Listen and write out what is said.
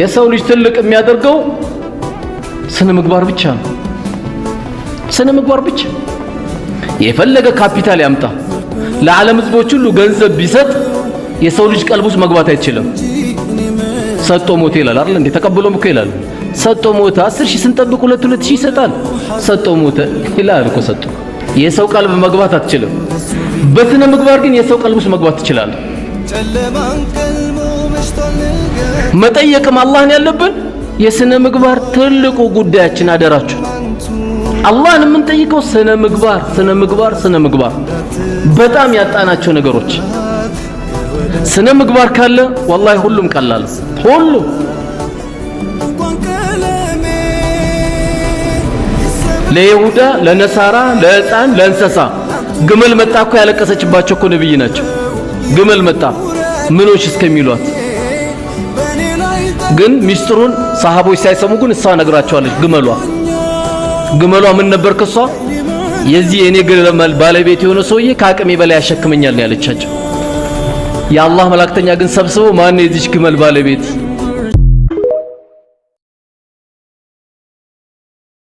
የሰው ልጅ ትልቅ የሚያደርገው ስነ ምግባር ብቻ ነው። ስነ ምግባር ብቻ። የፈለገ ካፒታል ያምጣ ለዓለም ህዝቦች ሁሉ ገንዘብ ቢሰጥ የሰው ልጅ ቀልብ ውስጥ መግባት አይችልም። ሰጥቶ ሞተ ይላል አይደል እንዴ? ተቀብሎም እኮ ይላል። ሰጥቶ ሞተ 10 ሺህ ስንጠብቅ 2 ሺህ ይሰጣል። ሰጥቶ ሞተ ይላል እኮ ሰጥቶ። የሰው ቀልብ መግባት አትችልም። በስነ ምግባር ግን የሰው ቀልብ ውስጥ መግባት ትችላለህ። መጠየቅም አላህን ያለብን የስነ ምግባር ትልቁ ጉዳያችን አደራችሁ። አላህን የምንጠይቀው ስነ ምግባር በጣም ያጣናቸው ነገሮች። ስነ ምግባር ካለ ወላሂ ሁሉም ቀላል ሁሉም። ለይሁዳ ለነሳራ ለህፃን ለእንስሳ ግመል መጣ እኮ ያለቀሰችባቸው እኮ ነብይ ናቸው። ግመል መጣ ምኖች እስከሚሏት ግን ሚስጥሩን ሰሃቦች ሳይሰሙ ግን እሷ ነግራቸዋለች። ግመሏ ምን ነበር ከሷ የዚህ የኔ ግመል ባለቤት የሆነ ሰውዬ ከአቅሜ በላይ ያሸክመኛል ነው ያለቻቸው። የአላህ መላእክተኛ ግን ሰብስበው ማን ነው የዚህ ግመል ባለቤት